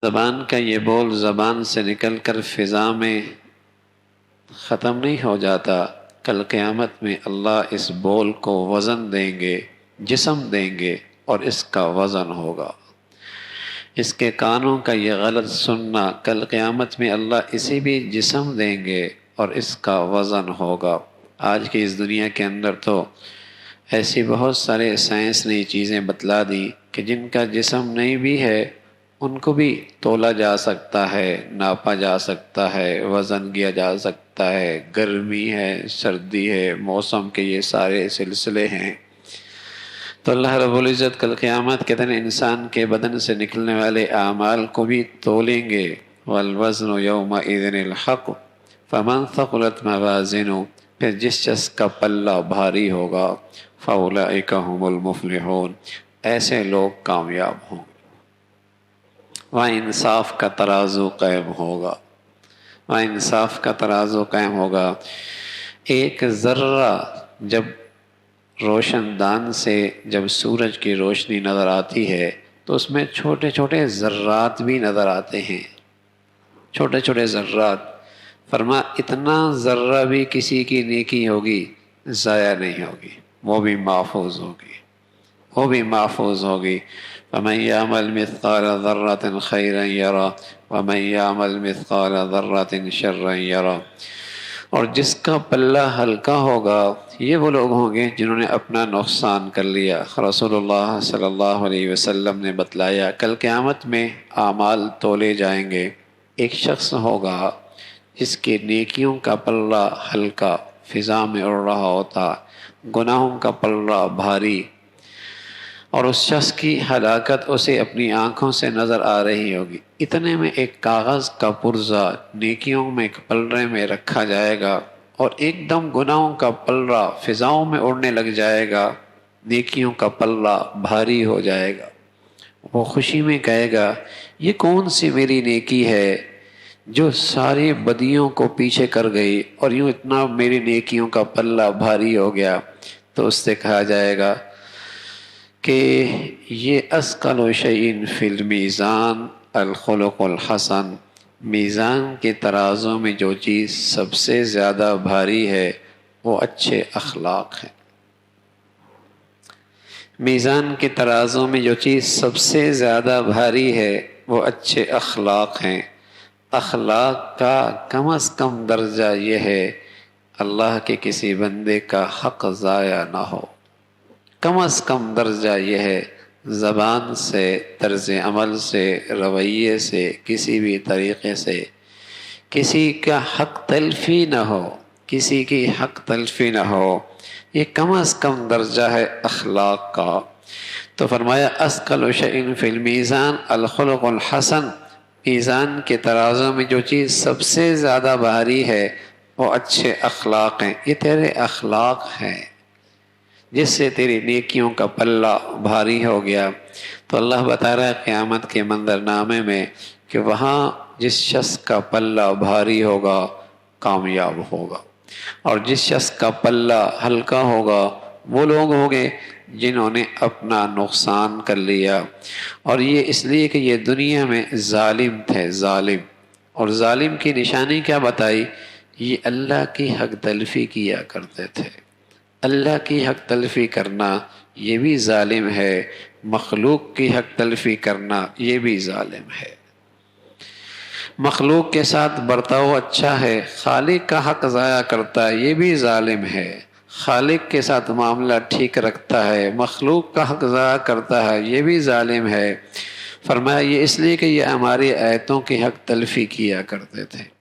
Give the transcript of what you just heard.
زبان کا یہ بول زبان سے نکل کر فضا میں ختم نہیں ہو جاتا، کل قیامت میں اللہ اس بول کو وزن دیں گے، جسم دیں گے، اور اس کا وزن ہوگا۔ اس کے کانوں کا یہ غلط سننا، کل قیامت میں اللہ اسے بھی جسم دیں گے اور اس کا وزن ہوگا۔ آج کی اس دنیا کے اندر تو ایسی بہت سارے سائنس نے چیزیں بتلا دی کہ جن کا جسم نہیں بھی ہے ان کو بھی تولا جا سکتا ہے، ناپا جا سکتا ہے، وزن کیا جا سکتا ہے۔ گرمی ہے، سردی ہے، موسم کے یہ سارے سلسلے ہیں۔ تو اللہ رب العزت کل قیامت کے دن انسان کے بدن سے نکلنے والے اعمال کو بھی تولیں گے۔ والوزن یومئذ الحق فمن ثقلت موازینہ، پھر جس شخص کا پلہ بھاری ہوگا فاولئک هم المفلحون، ایسے لوگ کامیاب ہوں گے۔ وہاں انصاف کا ترازو قائم ہوگا، وہاں انصاف کا ترازو قائم ہوگا۔ ایک ذرہ جب روشن دان سے جب سورج کی روشنی نظر آتی ہے تو اس میں چھوٹے چھوٹے ذرات بھی نظر آتے ہیں، چھوٹے چھوٹے ذرات۔ فرما اتنا ذرہ بھی کسی کی نیکی ہوگی ضائع نہیں ہوگی، وہ بھی محفوظ ہوگی، وہ بھی محفوظ ہوگی۔ فمن یعمل مثقال ذرة خیرا یرہ ومن یعمل مثقال ذرة شرا یرہ۔ اور جس کا پلہ ہلکا ہوگا یہ وہ لوگ ہوں گے جنہوں نے اپنا نقصان کر لیا۔ رسول اللہ صلی اللہ علیہ وسلم نے بتلایا کل قیامت میں اعمال تولے جائیں گے۔ ایک شخص ہوگا جس کے نیکیوں کا پلہ ہلکا فضا میں اڑ رہا ہوتا، گناہوں کا پلہ بھاری، اور اس شخص کی ہلاکت اسے اپنی آنکھوں سے نظر آ رہی ہوگی۔ اتنے میں ایک کاغذ کا پرزہ نیکیوں میں ایک پلڑے میں رکھا جائے گا اور ایک دم گناہوں کا پلہ فضاؤں میں اڑنے لگ جائے گا، نیکیوں کا پلہ بھاری ہو جائے گا۔ وہ خوشی میں کہے گا یہ کون سی میری نیکی ہے جو ساری بدیوں کو پیچھے کر گئی اور یوں اتنا میری نیکیوں کا پلہ بھاری ہو گیا۔ تو اس سے کہا جائے گا کہ یہ اثقل شیء فی المیزان الخلق الحسن، میزان کے ترازو میں جو چیز سب سے زیادہ بھاری ہے وہ اچھے اخلاق ہیں۔ میزان کے ترازو میں جو چیز سب سے زیادہ بھاری ہے وہ اچھے اخلاق ہیں۔ اخلاق کا کم از کم درجہ یہ ہے اللہ کے کسی بندے کا حق ضائع نہ ہو، کم از کم درجہ یہ ہے زبان سے، طرز عمل سے، رویے سے، کسی بھی طریقے سے کسی کا حق تلفی نہ ہو، کسی کی حق تلفی نہ ہو۔ یہ کم از کم درجہ ہے اخلاق کا۔ تو فرمایا اثقل شیء فی المیزان الخلق الحسن، میزان کے ترازو میں جو چیز سب سے زیادہ بھاری ہے وہ اچھے اخلاق ہیں۔ یہ تیرے اخلاق ہیں جس سے تیری نیکیوں کا پلہ بھاری ہو گیا۔ تو اللہ بتا رہا ہے قیامت کے منظرنامے میں کہ وہاں جس شخص کا پلہ بھاری ہوگا کامیاب ہوگا، اور جس شخص کا پلہ ہلکا ہوگا وہ لوگ ہوں گے جنہوں نے اپنا نقصان کر لیا۔ اور یہ اس لیے کہ یہ دنیا میں ظالم تھے، ظالم، اور ظالم کی نشانی کیا بتائی؟ یہ اللہ کی حق تلفی کیا کرتے تھے۔ اللہ کی حق تلفی کرنا یہ بھی ظالم ہے، مخلوق کی حق تلفی کرنا یہ بھی ظالم ہے۔ مخلوق کے ساتھ برتاؤ اچھا ہے، خالق کا حق ضائع کرتا ہے یہ بھی ظالم ہے۔ خالق کے ساتھ معاملہ ٹھیک رکھتا ہے، مخلوق کا حق ضائع کرتا ہے یہ بھی ظالم ہے۔ فرمایا یہ اس لیے کہ یہ ہماری آیتوں کی حق تلفی کیا کرتے تھے۔